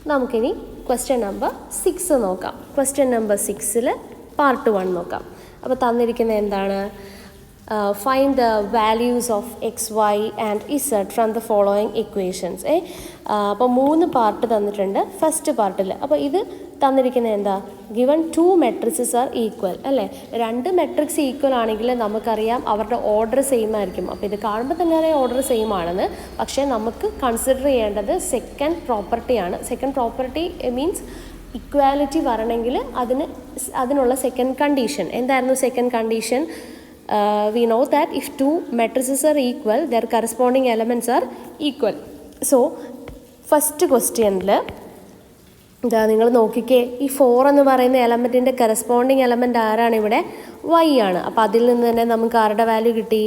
നമുക്കിനി question number 6 നോക്കാം. Question number 6 part 1 നോക്കാം. അപ്പോൾ തന്നിരിക്കുന്ന എന്താണ്? Find the values of x y and z from the following equations. അപ്പോൾ 3 പാർട്ട് തന്നിട്ടുണ്ട് ഫസ്റ്റ് പാർട്ടിൽ. അപ്പോൾ ഇത് തന്നിരിക്കുന്നത് എന്താ? ഗിവൺ 2 മെട്രിക്സസ് ആർ ഈക്വൽ അല്ലേ? 2 മെട്രിക്സ് ഈക്വൽ ആണെങ്കിൽ നമുക്കറിയാം അവരുടെ ഓർഡർ സെയിം ആയിരിക്കും. അപ്പോൾ ഇത് കാണുമ്പോൾ തന്നെ അറിയാം ഓർഡർ സെയിം ആണെന്ന്. പക്ഷേ നമുക്ക് കൺസിഡർ ചെയ്യേണ്ടത് സെക്കൻഡ് പ്രോപ്പർട്ടിയാണ്. സെക്കൻഡ് പ്രോപ്പർട്ടി മീൻസ് ഇക്വാലിറ്റി വരണമെങ്കിൽ അതിനുള്ള സെക്കൻഡ് കണ്ടീഷൻ എന്തായിരുന്നു? Second condition we know that if 2 matrices are equal, their corresponding elements are equal. So first questionൽ ഇതാ നിങ്ങൾ നോക്കിക്കേ, ഈ 4 എന്ന് പറയുന്ന എലമെൻറ്റിൻ്റെ കറസ്പോണ്ടിങ് എലമെൻറ്റ് ആരാണ് ഇവിടെ? y ആണ്. അപ്പോൾ അതിൽ നിന്ന് തന്നെ നമുക്ക് ആരുടെ വാല്യൂ കിട്ടി?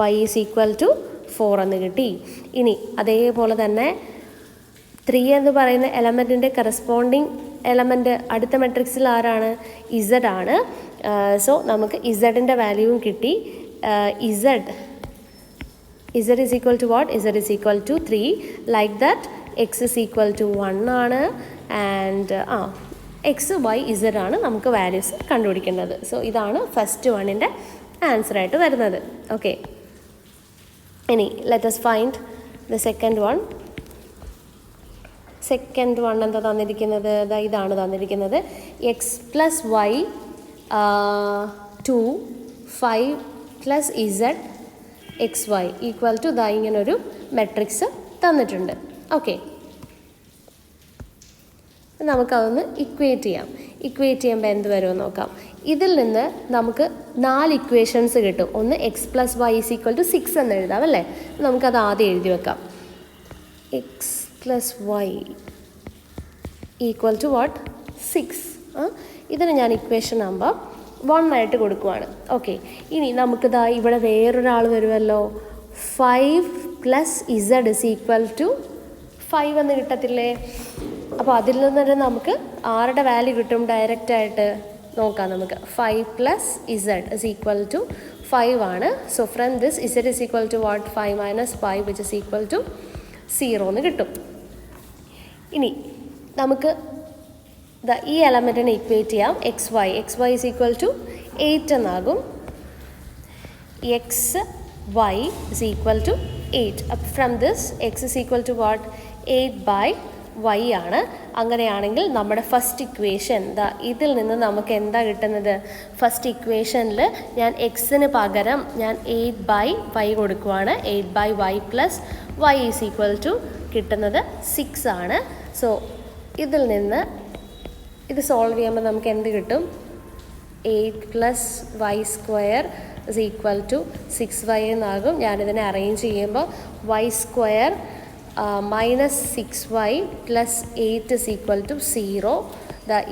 y ഈസ് ഈക്വൽ ടു 4 എന്ന് കിട്ടി. ഇനി അതേപോലെ തന്നെ 3 എന്ന് പറയുന്ന എലമെൻറ്റിൻ്റെ കറസ്പോണ്ടിങ് എലമെൻറ്റ് അടുത്ത മെട്രിക്സിൽ ആരാണ്? z ആണ്. സോ നമുക്ക് ഇസഡിൻ്റെ വാല്യൂവും കിട്ടി. Z is equal to what? Z is equal to 3. Like that x is equal to 1 ആണ്. ആൻഡ് എക്സ് വൈ ഇസഡ് ആണ് നമുക്ക് വാല്യൂസ് കണ്ടുപിടിക്കേണ്ടത്. സോ ഇതാണ് ഫസ്റ്റ് വണ്ണിൻ്റെ ആൻസറായിട്ട് വരുന്നത്. ഓക്കെ, ഇനി let us find the second one. Second one എന്താ തന്നിരിക്കുന്നത്? ഇതാണ് തന്നിരിക്കുന്നത്. X plus y 2 5 plus z x y equal to ഇങ്ങനൊരു മെട്രിക്സ് തന്നിട്ടുണ്ട്. ഓക്കെ, നമുക്കതൊന്ന് ഇക്വേറ്റ് ചെയ്യാം. ഇക്വേറ്റ് ചെയ്യുമ്പോൾ എന്ത് വരുമെന്ന് നോക്കാം. ഇതിൽ നിന്ന് നമുക്ക് 4 ഇക്വേഷൻസ് കിട്ടും. ഒന്ന് x plus y is equal to 6 എന്ന് എഴുതാം അല്ലേ? നമുക്കത് ആദ്യം എഴുതി വെക്കാം. X plus y equal to what? 6. ഇതിന് ഞാൻ ഇക്വേഷൻ നമ്പർ 1 ആയിട്ട് കൊടുക്കുവാണ്. ഓക്കെ, ഇനി നമുക്കിതാ ഇവിടെ വേറൊരാൾ വരുമല്ലോ. 5 plus z is equal to 5 എന്ന് കിട്ടത്തില്ലേ? അപ്പോൾ അതിൽ നിന്ന് തന്നെ നമുക്ക് ആരുടെ വാല്യൂ കിട്ടും? ഡയറക്റ്റായിട്ട് നോക്കാം നമുക്ക്. 5 plus z is equal to 5 ആണ്. So from this z is equal to what? 5 minus 5 which is equal to 0 എന്ന് കിട്ടും. ഇനി നമുക്ക് ഈ എലമെൻറ്റിനെ ഇക്വേറ്റ് ചെയ്യാം. X y is equal to 8 എന്നാകും. X y is equal to 8. അപ്പം from this x is equal to what? 8 by y ആണ്. അങ്ങനെയാണെങ്കിൽ നമ്മുടെ ഫസ്റ്റ് ഇക്വേഷൻ ഇതിൽ നിന്ന് നമുക്ക് എന്താ കിട്ടുന്നത്? ഫസ്റ്റ് ഇക്വേഷനിൽ ഞാൻ എക്സിന് പകരം ഞാൻ 8 ബൈ വൈ കൊടുക്കുവാണ്. 8 by y plus y is equal to കിട്ടുന്നത് 6 ആണ്. സോ ഇതിൽ നിന്ന് ഇത് സോൾവ് ചെയ്യുമ്പോൾ നമുക്ക് എന്ത് കിട്ടും? 8 plus y square is equal to 6y എന്നാകും. ഞാനിതിനെ അറേഞ്ച് ചെയ്യുമ്പോൾ വൈ സ്ക്വയർ മൈനസ് 6y പ്ലസ് 8 ഇസ് ഈക്വൽ ടു 0.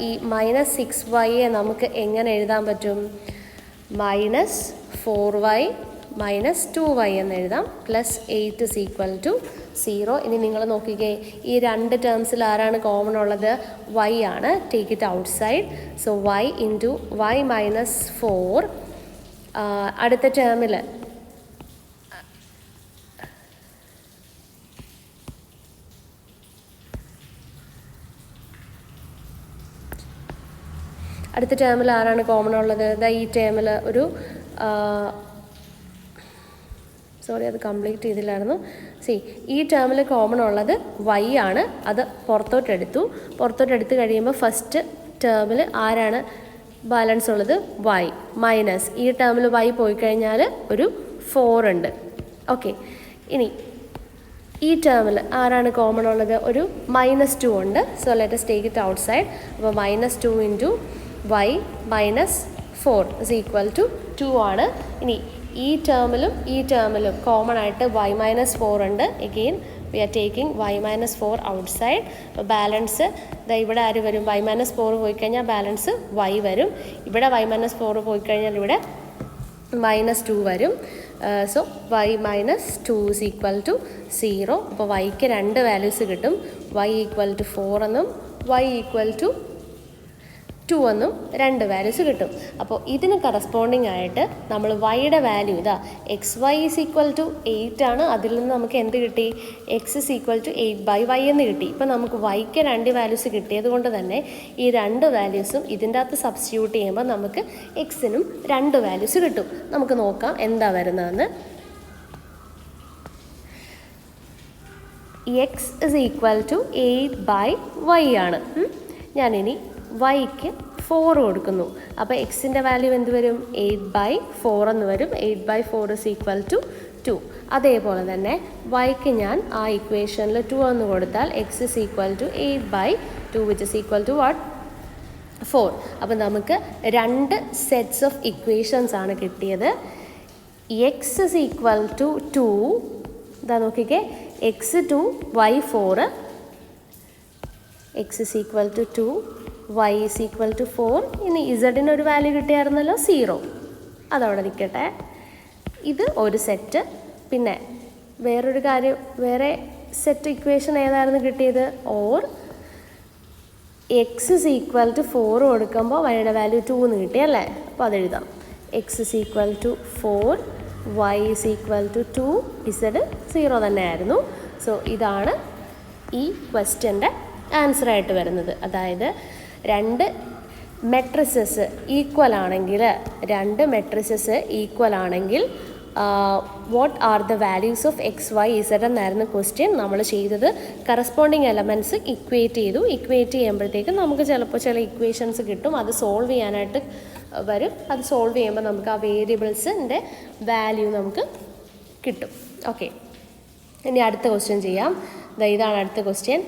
ഈ മൈനസ് 6y നമുക്ക് എങ്ങനെ എഴുതാൻ പറ്റും? മൈനസ് 4y മൈനസ് 2y എന്ന് എഴുതാം. Plus 8 is equal to 0. ഇനി നിങ്ങൾ നോക്കിക്കേ, ഈ 2 ടേംസിൽ ആരാണ് കോമൺ ഉള്ളത്? y ആണ്. Take it out side. So y into y minus 4. അടുത്ത ടേമിൽ ആരാണ് കോമൺ ഉള്ളത്? ഈ ടേമിൽ ഒരു സോറി, അത് കംപ്ലീറ്റ് ചെയ്തില്ലായിരുന്നു. ഈ ടേമിൽ കോമൺ ഉള്ളത് y ആണ്. അത് പുറത്തോട്ടെടുത്ത് കഴിയുമ്പോൾ ഫസ്റ്റ് ടേമിൽ ആരാണ് ബാലൻസ് ഉള്ളത്? y മൈനസ് ഈ ടേമിൽ y പോയി കഴിഞ്ഞാൽ ഒരു 4 ഉണ്ട്. ഓക്കെ, ഇനി ഈ ടേമിൽ ആരാണ് കോമൺ ഉള്ളത്? ഒരു മൈനസ് 2 ഉണ്ട്. So let us take it outside. അപ്പോൾ minus 2 into y minus 4 is equal to 2 ആണ്. ഇനി ഈ ടേമിലും കോമൺ ആയിട്ട് y മൈനസ് 4 ഉണ്ട്. Again we are taking y minus 4 outside. അപ്പോൾ ബാലൻസ് ഇവിടെ ആര് വരും? y മൈനസ് 4 പോയി കഴിഞ്ഞാൽ ബാലൻസ് y വരും. ഇവിടെ y മൈനസ് 4 പോയി കഴിഞ്ഞാൽ ഇവിടെ മൈനസ് 2 വരും. So y minus 2 is equal to 0. അപ്പോൾ yക്ക് 2 വാല്യൂസ് കിട്ടും. y ഈക്വൽ ടു 4 എന്നും y ഈക്വൽ ടു 2 എന്നും രണ്ട് വാല്യൂസ് കിട്ടും. അപ്പോൾ ഇതിന് കറസ്പോണ്ടിങ് ആയിട്ട് നമ്മൾ വൈയുടെ വാല്യൂ ഇതാ XY ഈസ് ഈക്വൽ ടു 8 ആണ്. അതിൽ നിന്ന് നമുക്ക് എന്ത് കിട്ടി? X is equal to 8/y എന്ന് കിട്ടി. ഇപ്പം നമുക്ക് വൈക്ക് രണ്ട് വാല്യൂസ് കിട്ടിയത് കൊണ്ട് തന്നെ ഈ രണ്ട് വാല്യൂസും ഇതിൻ്റെ അകത്ത് സബ്സ്റ്റിറ്റ്യൂട്ട് ചെയ്യുമ്പോൾ നമുക്ക് എക്സിനും രണ്ട് വാല്യൂസ് കിട്ടും. നമുക്ക് നോക്കാം എന്താ വരുന്നതെന്ന്. X is equal to 8/y ആണ്. ഞാനിനി വൈക്ക് 4 കൊടുക്കുന്നു. അപ്പോൾ എക്സിൻ്റെ വാല്യൂ എന്ത് വരും? 8/4 എന്ന് വരും. 8/4 is equal to 2. അതേപോലെ തന്നെ വൈക്ക് ഞാൻ ആ ഇക്വേഷനിൽ 2 എന്ന് കൊടുത്താൽ x is equal to 8/2 which is equal to what? 4. അപ്പോൾ നമുക്ക് രണ്ട് സെറ്റ്സ് ഓഫ് ഇക്വേഷൻസ് ആണ് കിട്ടിയത്. x is equal to 2. ഇതാ നോക്കിക്കേ, x2 y4, x is equal to 2, y is equal to 4. ഇനി ഇസഡിന് ഒരു വാല്യൂ കിട്ടിയായിരുന്നല്ലോ 0, അതവിടെ നിൽക്കട്ടെ. ഇത് ഒരു സെറ്റ്. പിന്നെ വേറൊരു കാര്യം, വേറെ സെറ്റ് ഇക്വേഷൻ ഏതായിരുന്നു കിട്ടിയത്? Or x is equal to 4 കൊടുക്കുമ്പോൾ വൈയുടെ വാല്യൂ 2 എന്ന് കിട്ടിയല്ലേ? അപ്പോൾ അതെഴുതാം. x is equal to 4, y is equal to 2, z 0 തന്നെയായിരുന്നു. സോ ഇതാണ് ഈ ക്വസ്റ്റ്യൻ്റെ ആൻസർ ആയിട്ട് വരുന്നത്. അതായത് രണ്ട് മെട്രിസസ് ഈക്വൽ ആണെങ്കിൽ what are the values of XY Z എന്നായിരുന്നു ക്വസ്റ്റ്യൻ. നമ്മൾ ചെയ്തത് കറസ്പോണ്ടിങ് എലമെൻറ്റ്സ് ഇക്വേറ്റ് ചെയ്യുമ്പോഴത്തേക്കും നമുക്ക് ചിലപ്പോൾ ചില ഇക്വേഷൻസ് കിട്ടും. അത് സോൾവ് ചെയ്യാനായിട്ട് വരും. അത് സോൾവ് ചെയ്യുമ്പോൾ നമുക്ക് ആ വേരിയബിൾസിൻ്റെ വാല്യൂ നമുക്ക് കിട്ടും. ഓക്കെ, ഇനി അടുത്ത ക്വസ്റ്റ്യൻ ചെയ്യാം. ഇതാണ് അടുത്ത question.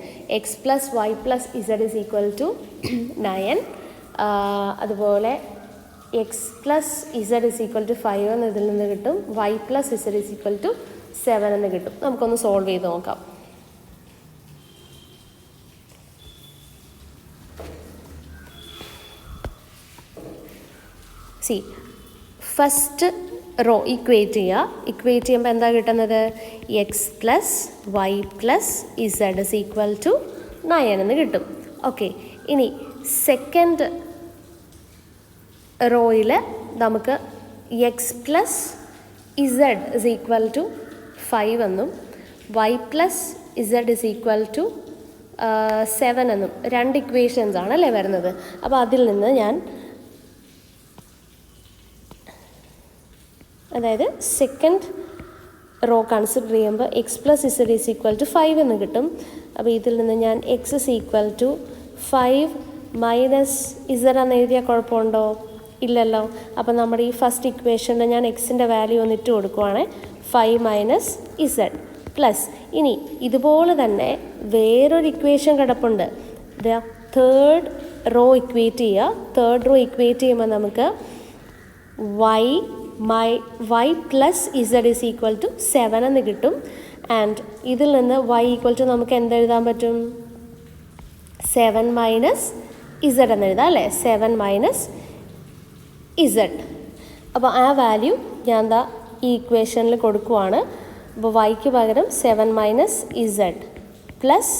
x + y + z is equal to 9. അതുപോലെ x + z is equal to 5 എന്ന് ഇതിൽ നിന്ന് കിട്ടും. y + z is equal to 7 എന്ന് കിട്ടും. നമുക്കൊന്ന് സോൾവ് ചെയ്ത് നോക്കാം. ഫസ്റ്റ് റോ ഇക്വേറ്റ് ചെയ്യുമ്പോൾ എന്താ കിട്ടുന്നത്? x + y + z is equal to 9 എന്ന് കിട്ടും. ഓക്കെ, ഇനി സെക്കൻഡ് റോയിൽ നമുക്ക് x + z is equal to 5 എന്നും y + z is equal to 7 എന്നും രണ്ട് ഇക്വേഷൻസ് ആണല്ലേ വരുന്നത്. അപ്പോൾ അതിൽ നിന്ന് ഞാൻ അതായത് സെക്കൻഡ് റോ കൺസിഡർ ചെയ്യുമ്പോൾ x + z is equal to 5 എന്ന് കിട്ടും. അപ്പോൾ ഇതിൽ നിന്ന് ഞാൻ x is equal to 5 - z എന്ന് എഴുതിയാൽ കുഴപ്പമുണ്ടോ? ഇല്ലല്ലോ. അപ്പോൾ നമ്മുടെ ഈ ഫസ്റ്റ് ഇക്വേഷനിൽ ഞാൻ എക്സിൻ്റെ വാല്യൂ ഒന്ന് ഇട്ട് കൊടുക്കുവാണ്. 5 - z പ്ലസ് ഇനി ഇതുപോലെ തന്നെ വേറൊരു ഇക്വേഷൻ കിടപ്പുണ്ട്. തേർഡ് റോ ഇക്വേറ്റ് ചെയ്യുമ്പോൾ നമുക്ക് y + z is equal to 7 എന്ന് കിട്ടും. ആൻഡ് ഇതിൽ നിന്ന് y = നമുക്ക് എന്തെഴുതാൻ പറ്റും? 7 - z എന്ന് എഴുതാം അല്ലേ? 7 - z. അപ്പോൾ ആ വാല്യൂ ഞാൻ എന്താ ഈ ഇക്വേഷനിൽ കൊടുക്കുവാണ്. അപ്പോൾ വൈക്ക് പകരം 7 - z plus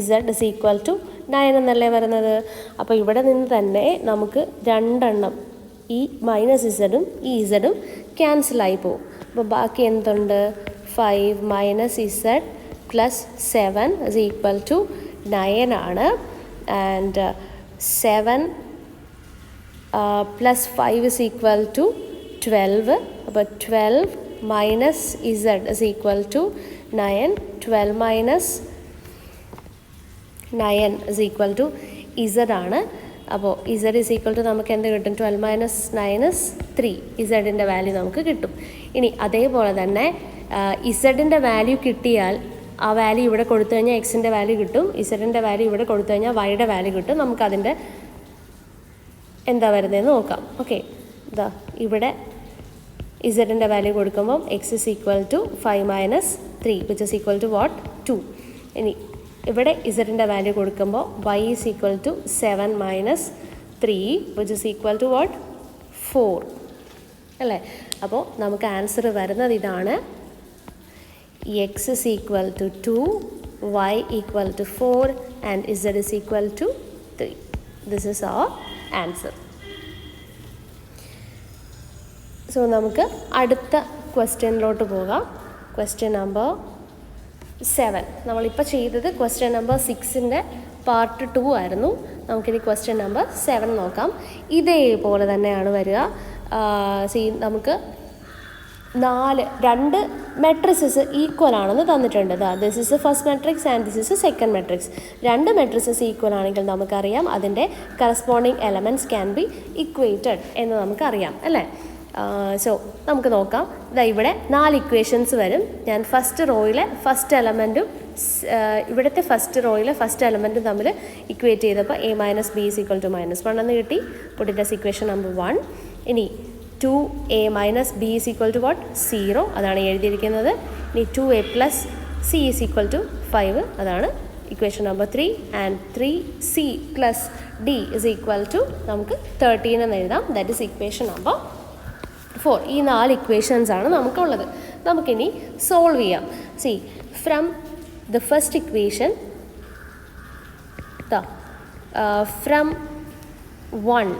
z is equal to 9 എന്നല്ലേ വരുന്നത്. അപ്പോൾ ഇവിടെ നിന്ന് തന്നെ നമുക്ക് രണ്ടെണ്ണം ഈ -z-ഉം ഈ z-ഉം ക്യാൻസലായി പോകും. അപ്പോൾ ബാക്കി എന്തുണ്ട്? 5 - z plus 7 is equal to 9 ആണ്. And 7 plus 5 is equal to 12. അപ്പോൾ 12 - z is equal to 9. 12 - 9 is equal to z ആണ്. അപ്പോൾ z is equal to നമുക്ക് എന്ത് കിട്ടും? 12 - 9 is 3. z-ൻ്റെ വാല്യൂ നമുക്ക് കിട്ടും. ഇനി അതേപോലെ തന്നെ z-ൻ്റെ വാല്യൂ കിട്ടിയാൽ ആ വാല്യൂ ഇവിടെ കൊടുത്തു കഴിഞ്ഞാൽ എക്സിൻ്റെ വാല്യൂ കിട്ടും. z-ൻ്റെ വാല്യൂ ഇവിടെ കൊടുത്തു കഴിഞ്ഞാൽ വൈയുടെ വാല്യൂ കിട്ടും. നമുക്കതിൻ്റെ എന്താ വരുന്നതെന്ന് നോക്കാം. ഓക്കെ, ഇതാ ഇവിടെ z-ൻ്റെ വാല്യൂ കൊടുക്കുമ്പം x is equal to 5 - 3 which is equal to what? 2. ഇനി ഇവിടെ z-ൻ്റെ വാല്യൂ കൊടുക്കുമ്പോൾ y is equal to 7 - 3 which is equal to what? 4 അല്ലേ? അപ്പോൾ നമുക്ക് ആൻസർ വരുന്നത് ഇതാണ്. x is equal to 2, y equal to 4 and z is equal to 3. This is our answer. So നമുക്ക് അടുത്ത ക്വസ്റ്റ്യനിലോട്ട് പോകാം. Question number 7. നമ്മളിപ്പോൾ ചെയ്തത് ക്വസ്റ്റ്യൻ നമ്പർ 6ൻ്റെ പാർട്ട് 2 ആയിരുന്നു. നമുക്കിനി ക്വസ്റ്റ്യൻ നമ്പർ 7 നോക്കാം. ഇതേപോലെ തന്നെയാണ് വരിക. നമുക്ക് 2 മെട്രിക്സസ് ഈക്വൽ ആണെന്ന് തന്നിട്ടുണ്ട്. This is A first matrix and this is A second matrix. 2 matrixes equal ആണെങ്കിൽ നമുക്കറിയാം അതിൻ്റെ corresponding elements can be equated എന്ന് നമുക്കറിയാം അല്ലേ. സോ നമുക്ക് നോക്കാം. ഇവിടെ 4 ഇക്വേഷൻസ് വരും. ഞാൻ ഫസ്റ്റ് റോയിലെ ഫസ്റ്റ് എലമെൻറ്റും ഇവിടുത്തെ ഫസ്റ്റ് റോയിലെ ഫസ്റ്റ് എലമെൻറ്റും തമ്മിൽ ഇക്വേറ്റ് ചെയ്തപ്പോൾ a minus B is equal to -1 എന്ന് കിട്ടി. Put it as equation number 1. ഇനി 2a minus B is equal to what 0 അതാണ് എഴുതിയിരിക്കുന്നത്. ഇനി 2a plus C is equal to 5 അതാണ് equation number 3. And 3c plus d is equal to നമുക്ക് 13 എന്ന് എഴുതാം. That is equation number 4. ഈ 4 equations ആണ് നമുക്കുള്ളത്. നമുക്കിനി സോൾവ് ചെയ്യാം. From the first equation from 1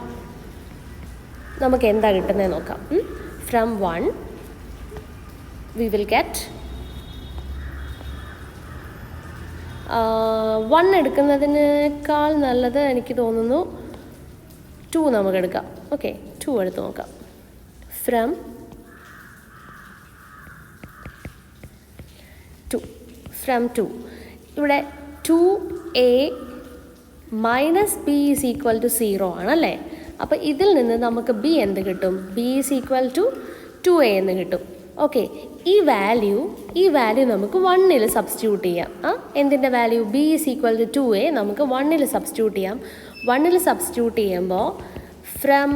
നമുക്ക് എന്താ കിട്ടുന്നത് നോക്കാം. ഫ്രം 1 വി വിൽ ഗെറ്റ് 1 എടുക്കുന്നതിനേക്കാൾ നല്ലത് എനിക്ക് തോന്നുന്നു 2 നമുക്ക് എടുക്കാം. ഓക്കെ, 2 എടുത്ത് നോക്കാം. ഫ്രം 2 ഇവിടെ 2a minus B is equal to 0 ആണല്ലേ. അപ്പോൾ ഇതിൽ നിന്ന് നമുക്ക് ബി എന്ത് കിട്ടും? B is equal to 2a എന്ന് കിട്ടും. ഓക്കെ, ഈ വാല്യൂ നമുക്ക് 1ൽ സബ്സ്റ്റിറ്റ്യൂട്ട് ചെയ്യാം. എന്തിൻ്റെ value? B is equal to 2a നമുക്ക് 1ൽ സബ്സ്റ്റിറ്റ്യൂട്ട് ചെയ്യാം. 1ൽ സബ്സ്റ്റിറ്റ്യൂട്ട് ചെയ്യുമ്പോൾ ഫ്രം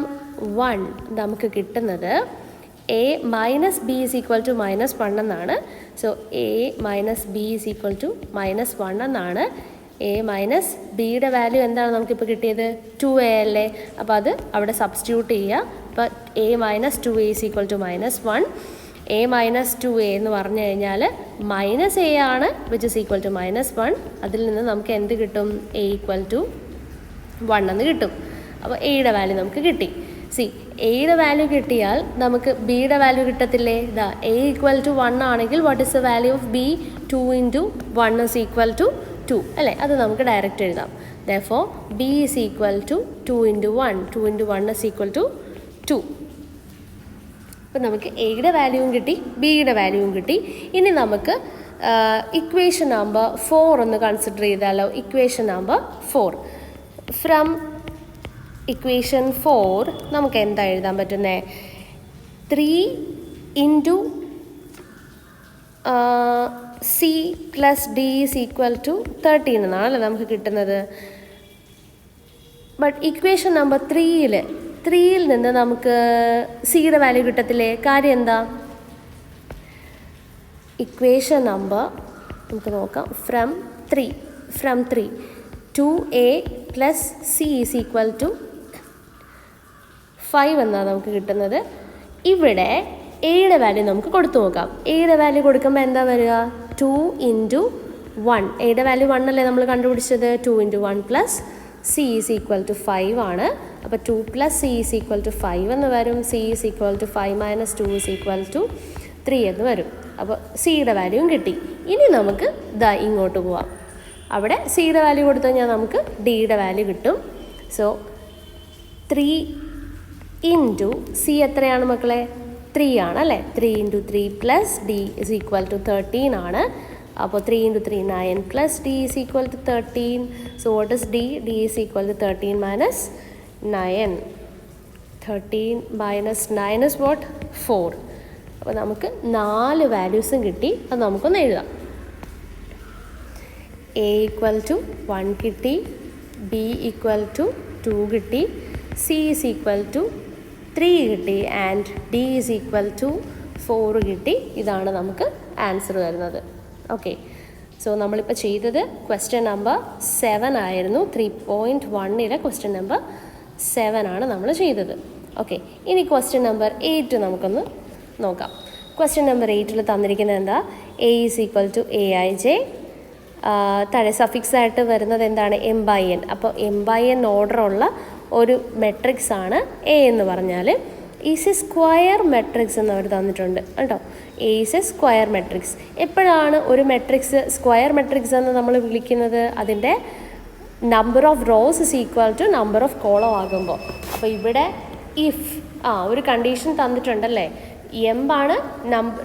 1 നമുക്ക് കിട്ടുന്നത് a minus B is equal to -1 എന്നാണ്. So a minus B is equal to -1 എന്നാണ്. a മൈനസ് ബിയുടെ വാല്യൂ എന്താണ് നമുക്കിപ്പോൾ കിട്ടിയത്? 2a അല്ലേ. അപ്പോൾ അത് അവിടെ സബ്സ്റ്റിറ്റ്യൂട്ട് ചെയ്യുക. അപ്പോൾ a minus 2a is equal to -1. a minus 2a എന്ന് പറഞ്ഞു കഴിഞ്ഞാൽ മൈനസ് a ആണ്, വിച്ച് ഈസ് ഈക്വൽ ടു -1. അതിൽ നിന്ന് നമുക്ക് എന്ത് കിട്ടും? a ഈക്വൽ ടു 1 എന്ന് കിട്ടും. അപ്പോൾ എയുടെ വാല്യൂ നമുക്ക് കിട്ടി. എയുടെ വാല്യൂ കിട്ടിയാൽ നമുക്ക് ബിയുടെ വാല്യൂ കിട്ടത്തില്ലേ? a ഈക്വൽ ടു 1 ആണെങ്കിൽ what is the value of b? 2 into 1 is equal to 2 അല്ലേ. അത് നമുക്ക് ഡയറക്റ്റ് എഴുതാം. Therefore b is equal to 2 into 1. 2 into 1 is equal to 2. അപ്പോൾ നമുക്ക് എയുടെ വാല്യൂവും കിട്ടി, ബിയുടെ വാല്യൂവും കിട്ടി. ഇനി നമുക്ക് ഇക്വേഷൻ നമ്പർ 4 ഒന്ന് കൺസിഡർ ചെയ്താലോ. Equation number 4. ഫ്രം ഇക്വേഷൻ 4 നമുക്ക് എന്താ എഴുതാൻ പറ്റുന്നത്? 3 into C plus D is equal to 13 എന്നാണല്ലോ നമുക്ക് കിട്ടുന്നത്. ബട്ട് ഇക്വേഷൻ നമ്പർ 3യിൽ നിന്ന് നമുക്ക് സിയുടെ വാല്യൂ കിട്ടത്തില്ലേ? കാര്യം എന്താ? ഇക്വേഷൻ നമ്പർ നമുക്ക് നോക്കാം. From 3 2a plus C is equal to 5 എന്നാണ് നമുക്ക് കിട്ടുന്നത്. ഇവിടെ എയുടെ വാല്യൂ നമുക്ക് കൊടുത്തു നോക്കാം. എയുടെ വാല്യൂ കൊടുക്കുമ്പോൾ എന്താ വരിക? 2 ഇൻറ്റു 1. എയുടെ വാല്യൂ 1 അല്ലേ നമ്മൾ കണ്ടുപിടിച്ചത്. 2 into 1 plus C is equal to 5 ആണ്. അപ്പോൾ 2 plus C is equal to 5 എന്ന് വരും. C is equal to 5 minus 2 is equal to 3 എന്ന് വരും. അപ്പോൾ സിയുടെ വാല്യൂവും കിട്ടി. ഇനി നമുക്ക് ഇങ്ങോട്ട് പോവാം. അവിടെ സിയുടെ വാല്യൂ കൊടുത്തു കഴിഞ്ഞാൽ നമുക്ക് ഡിയുടെ വാല്യൂ കിട്ടും. സോ 3 ഇൻറ്റു സി എത്രയാണ് മക്കളെ? 3 ആണല്ലേ. 3 into 3 plus D is equal to 13 ആണ്. അപ്പോൾ 3 into 3 9 plus D is equal to 13. So what is D? D is equal to 13 minus 9. 13 minus 9 is what? 4. അപ്പോൾ നമുക്ക് 4 വാല്യൂസും കിട്ടി. അത് നമുക്കൊന്ന് എഴുതാം. a ഈക്വൽ ടു 1 കിട്ടി, b ഈക്വൽ ടു 2 കിട്ടി, c ഈസ് ഈക്വൽ ടു 3 കിട്ടി, and d is equal to 4 കിട്ടി. ഇതാണ് നമുക്ക് ആൻസർ വരുന്നത്. ഓക്കെ, സോ നമ്മളിപ്പോൾ ചെയ്തത് ക്വസ്റ്റ്യൻ നമ്പർ 7 ആയിരുന്നു. 3.1ലെ ക്വസ്റ്റ്യൻ നമ്പർ 7 ആണ് നമ്മൾ ചെയ്തത്. ഓക്കെ, ഇനി ക്വസ്റ്റ്യൻ നമ്പർ 8 നമുക്കൊന്ന് നോക്കാം. ക്വസ്റ്റ്യൻ നമ്പർ 8ൽ തന്നിരിക്കുന്നത് എന്താ? a is equal to aij താഴെ സഫിക്സ് ആയിട്ട് വരുന്നത് എന്താണ്? M by N. അപ്പോൾ എം ബൈ എൻ ഓർഡറുള്ള ഒരു മെട്രിക്സ് ആണ് എ എന്ന് പറഞ്ഞാൽ ഈസ് എ സ്ക്വയർ മെട്രിക്സ് എന്ന് അവർ തന്നിട്ടുണ്ട് കേട്ടോ. A is a square matrix. എപ്പോഴാണ് ഒരു മെട്രിക്സ് സ്ക്വയർ മെട്രിക്സ് എന്ന് നമ്മൾ വിളിക്കുന്നത്? അതിൻ്റെ number of rows is equal to number of column ആകുമ്പോൾ. അപ്പോൾ ഇവിടെ ഇഫ് ഒരു കണ്ടീഷൻ തന്നിട്ടുണ്ടല്ലേ, എം ആണ്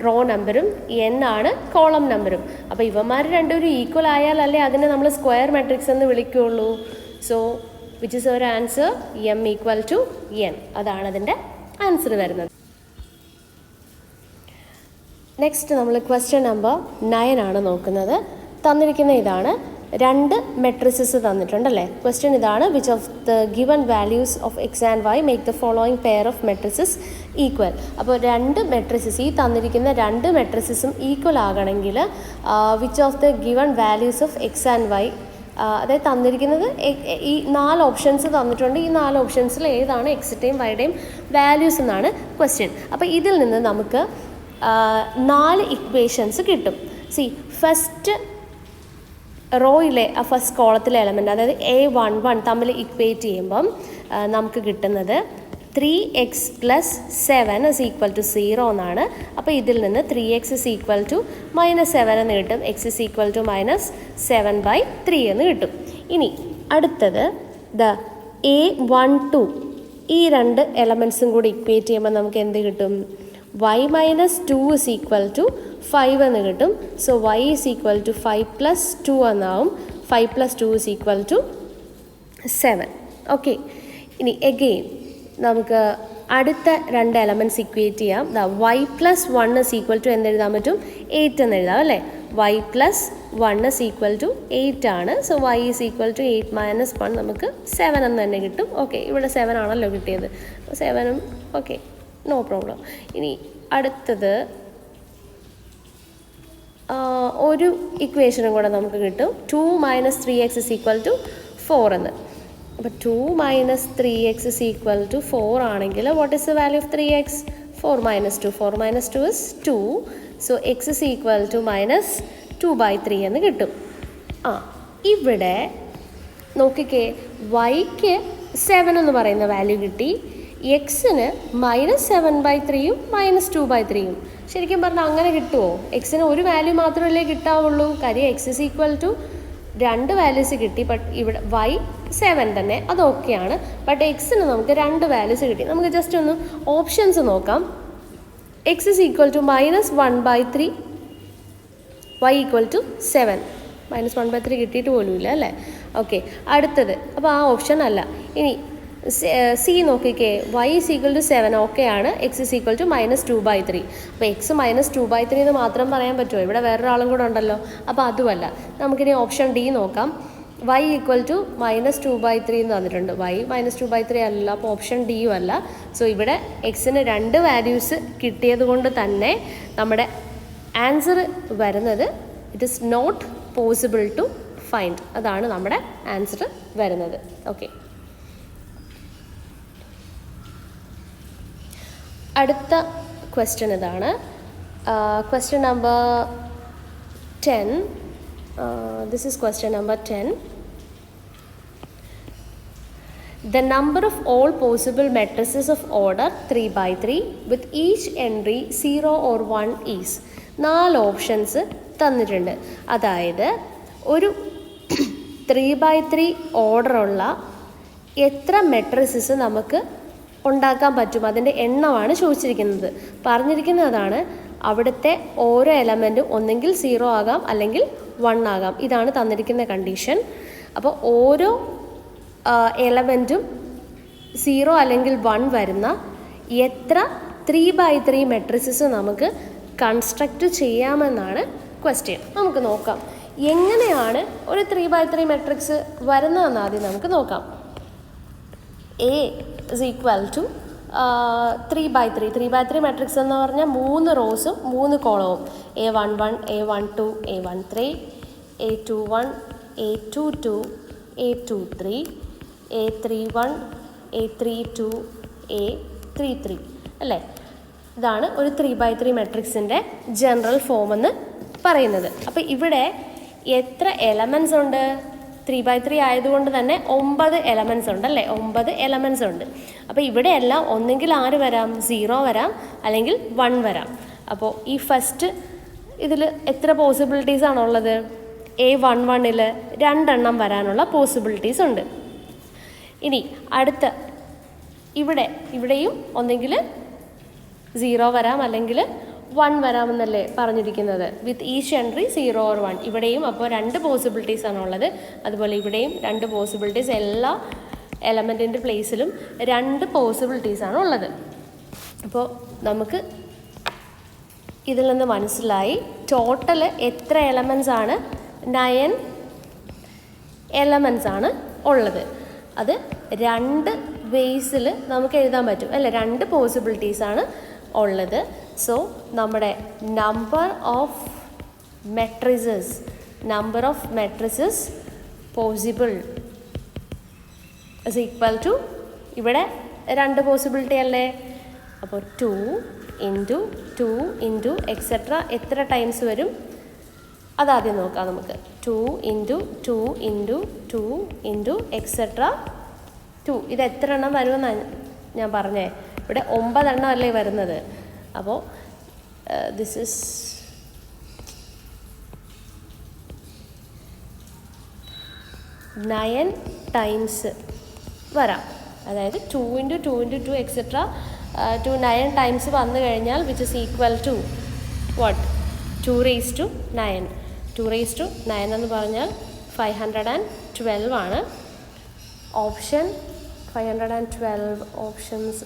റോ നമ്പറും എൻ ആണ് കോളം നമ്പറും. അപ്പോൾ ഇവന്മാർ രണ്ടുപേരും ഈക്വൽ ആയാലല്ലേ അതിനെ നമ്മൾ സ്ക്വയർ മെട്രിക്സ് എന്ന് വിളിക്കുകയുള്ളൂ. So which is our answer? M equal to N. അതാണ് അതിൻ്റെ ആൻസർ വരുന്നത്. നെക്സ്റ്റ് നമ്മൾ ക്വസ്റ്റ്യൻ നമ്പർ 9 ആണ് നോക്കുന്നത്. തന്നിരിക്കുന്ന ഇതാണ്, രണ്ട് മെട്രിസസ് തന്നിട്ടുണ്ടല്ലേ. ക്വസ്റ്റ്യൻ ഇതാണ്, which of the given values of X and Y make the following pair of matrices equal. അപ്പോൾ രണ്ട് മെട്രിസസ്, ഈ തന്നിരിക്കുന്ന രണ്ട് മെട്രിസസും ഈക്വൽ ആകണമെങ്കിൽ which of the given values of X and Y, അതായത് തന്നിരിക്കുന്നത് ഈ 4 ഓപ്ഷൻസ് തന്നിട്ടുണ്ട്. ഈ 4 ഓപ്ഷൻസിൽ ഏതാണ് എക്സിൻ്റെയും വൈയുടെയും വാല്യൂസ് എന്നാണ് ക്വസ്റ്റ്യൻ. അപ്പോൾ ഇതിൽ നിന്ന് നമുക്ക് 4 ഇക്വേഷൻസ് കിട്ടും. സി, ഫസ്റ്റ് റോയിലെ ഫസ്റ്റ് കോളത്തിലെ എലമെൻറ്റ്, അതായത് A11 തമ്മിൽ ഇക്വേറ്റ് ചെയ്യുമ്പം നമുക്ക് കിട്ടുന്നത് 3x + 7 is equal to 0 എന്നാണ്. അപ്പോൾ ഇതിൽ നിന്ന് 3x is equal to -7 എന്ന് കിട്ടും. x is equal to -7/3 എന്ന് കിട്ടും. ഇനി അടുത്തത് A12, ഈ രണ്ട് എലമെൻറ്റ്സും കൂടി ഇക്വേറ്റ് ചെയ്യുമ്പോൾ നമുക്ക് എന്ത് കിട്ടും? y - 2 is equal to 5 എന്ന് കിട്ടും. So y is equal to 5 + 2 എന്നാവും. 5 + 2 is equal to 7. ഓക്കെ, ഇനി എഗെയിൻ നമുക്ക് അടുത്ത രണ്ട് എലമെൻറ്റ്സ് ഇക്വേറ്റ് ചെയ്യാം. y + 1 is equal to എന്തെഴുതാൻ പറ്റും? 8 എന്ന് എഴുതാം അല്ലേ. y + 1 is equal to 8 ആണ്. So y is equal to 8 - 1 നമുക്ക് 7 എന്ന് തന്നെ കിട്ടും. ഓക്കെ, ഇവിടെ 7 ആണല്ലോ കിട്ടിയത്. 7ഉം ഓക്കെ, നോ പ്രോബ്ലം. ഇനി അടുത്തത് ഒരു ഇക്വേഷനും കൂടെ നമുക്ക് കിട്ടും. 2 - 3x is equal to 4 എന്ന്. അപ്പോൾ 2 - 3x is equal to 4 ആണെങ്കിൽ what is the value of 3x? 4 - 2. 4 - 2 is 2. So x is equal to -2/3 എന്ന് കിട്ടും. ഇവിടെ നോക്കിക്കേ, yക്ക് 7 എന്ന് പറയുന്ന വാല്യൂ കിട്ടി, എക്സിന് -7/3ഉം -2/3ഉം. ശരിക്കും പറഞ്ഞാൽ അങ്ങനെ കിട്ടുമോ? എക്സിന് ഒരു വാല്യൂ മാത്രമല്ലേ കിട്ടാവുള്ളൂ. കാര്യം x is equal to 2 values കിട്ടി. ബട്ട് ഇവിടെ y 7 തന്നെ, അത് ഓക്കെയാണ്. ബട്ട് എക്സിന് നമുക്ക് 2 വാല്യൂസ് കിട്ടി. നമുക്ക് ജസ്റ്റ് ഒന്ന് ഓപ്ഷൻസ് നോക്കാം. x is equal to -1/3, y equal to 7. -1/3 കിട്ടിയിട്ട് പോലുമില്ല അല്ലേ. ഓക്കെ, അടുത്തത് അപ്പോൾ ആ ഓപ്ഷൻ അല്ല. ഇനി സി നോക്കിക്കേ, y is equal to 7 ഓക്കെയാണ്, x is equal to -2/3. അപ്പോൾ x -2/3 എന്ന് മാത്രം പറയാൻ പറ്റുമോ? ഇവിടെ വേറൊരാളും കൂടെ ഉണ്ടല്ലോ. അപ്പോൾ അതുമല്ല. നമുക്കിനി ഓപ്ഷൻ ഡി നോക്കാം. y equal to -2/3 എന്ന് തന്നിട്ടുണ്ട്. y -2/3 അല്ല, അപ്പോൾ ഓപ്ഷൻ ഡിയും അല്ല. സോ ഇവിടെ എക്സിന് 2 വാല്യൂസ് കിട്ടിയത് കൊണ്ട് തന്നെ നമ്മുടെ ആൻസർ വരുന്നത് it is not possible to find. അതാണ് നമ്മുടെ ആൻസർ വരുന്നത്. ഓക്കെ, അടുത്ത ക്വസ്റ്റ്യൻ ഇതാണ്. Question number 10. This is question number 10. The number of all possible matrices of order 3/3 with each entry 0 or 1 is. 4 options തന്നിട്ടുണ്ട്. അതായത് ഒരു 3/3 ഓർഡറുള്ള എത്ര മെട്രിസസ് നമുക്ക് ഉണ്ടാക്കാൻ പറ്റും, അതിൻ്റെ എണ്ണമാണ് ചോദിച്ചിരിക്കുന്നത്. പറഞ്ഞിരിക്കുന്നതാണ് അവിടുത്തെ ഓരോ എലമെൻറ്റും ഒന്നെങ്കിൽ 0 ആകാം അല്ലെങ്കിൽ 1 ആകാം. ഇതാണ് തന്നിരിക്കുന്ന കണ്ടീഷൻ. അപ്പോൾ ഓരോ എലമെൻറ്റും 0 അല്ലെങ്കിൽ 1 വരുന്ന എത്ര 3/3 മെട്രിസസ് നമുക്ക് കൺസ്ട്രക്റ്റ് ചെയ്യാമെന്നാണ് ക്വസ്റ്റ്യൻ. നമുക്ക് നോക്കാം എങ്ങനെയാണ് ഒരു 3/3 മെട്രിക്സ് വരുന്നതെന്ന് ആദ്യം നമുക്ക് നോക്കാം. A is equal to 3/3. 3/3 matrix എന്ന് പറഞ്ഞാൽ 3 റോസും 3 കോളവും. A11, A12, A13, A21, A22, A23, A31, A32, A33 അല്ലേ. ഇതാണ് ഒരു 3/3 മെട്രിക്സിൻ്റെ ജനറൽ ഫോം എന്ന് പറയുന്നത്. അപ്പോൾ ഇവിടെ എത്ര എലമെൻറ്റ്സ് ഉണ്ട്? 3/3 ആയതുകൊണ്ട് തന്നെ 9 എലമെൻറ്റ്സ് ഉണ്ട് അല്ലേ? 9 എലമെൻറ്റ്സ് ഉണ്ട്. അപ്പോൾ ഇവിടെയെല്ലാം ഒന്നെങ്കിൽ ആര് വരാം? 0 വരാം, അല്ലെങ്കിൽ 1 വരാം. അപ്പോൾ ഈ ഫസ്റ്റ് ഇതിൽ എത്ര പോസിബിലിറ്റീസ് ആണുള്ളത്? A11-ൽ 2 എണ്ണം വരാനുള്ള പോസിബിലിറ്റീസ് ഉണ്ട്. ഇനി അടുത്ത ഇവിടെയും ഒന്നെങ്കിൽ 0 വരാം, അല്ലെങ്കിൽ 1 വരാമെന്നല്ലേ പറഞ്ഞിരിക്കുന്നത്? With each entry 0 or 1. ഇവിടെയും അപ്പോൾ 2 പോസിബിലിറ്റീസ് ആണുള്ളത്. അതുപോലെ ഇവിടെയും 2 പോസിബിലിറ്റീസ്. എല്ലാ എലമെൻറ്റിൻ്റെ പ്ലേസിലും 2 പോസിബിലിറ്റീസ് ആണ് ഉള്ളത്. അപ്പോൾ നമുക്ക് ഇതിൽ നിന്ന് മനസ്സിലായി ടോട്ടൽ എത്ര എലമെൻറ്റ്സ് ആണ്? 9 എലമെൻറ്റ്സ് ആണ് ഉള്ളത്. അത് 2 വേസിൽ നമുക്ക് എഴുതാൻ പറ്റും അല്ലേ? 2 പോസിബിലിറ്റീസ് ആണ് ഉള്ളത്. സോ നമ്മുടെ number of matrices possible is equal to, ഇവിടെ 2 പോസിബിലിറ്റി അല്ലേ? അപ്പോൾ 2 ഇൻറ്റു 2 ഇൻറ്റു എക്സെട്ര എത്ര ടൈംസ് വരും? അതാദ്യം നോക്കാം നമുക്ക്. 2 ഇൻറ്റു 2 ഇൻറ്റു 2 ഇൻറ്റു എക്സെട്ര 2. ഇത് എത്ര എണ്ണം വരുമെന്നാണ് ഞാൻ പറഞ്ഞേ? ഇവിടെ 9 എണ്ണം അല്ലേ വരുന്നത്. അപ്പോൾ ദിസ് ഇസ് 9 ടൈംസ് വരാം. അതായത് 2 ഇൻറ്റു 2 ഇൻറ്റു 2 എക്സെട്ര 9 ടൈംസ് വന്നു കഴിഞ്ഞാൽ which is equal to what? 2 raised to 9. 2 raised to 9 എന്ന് പറഞ്ഞാൽ 512 ആണ്. Option 512 options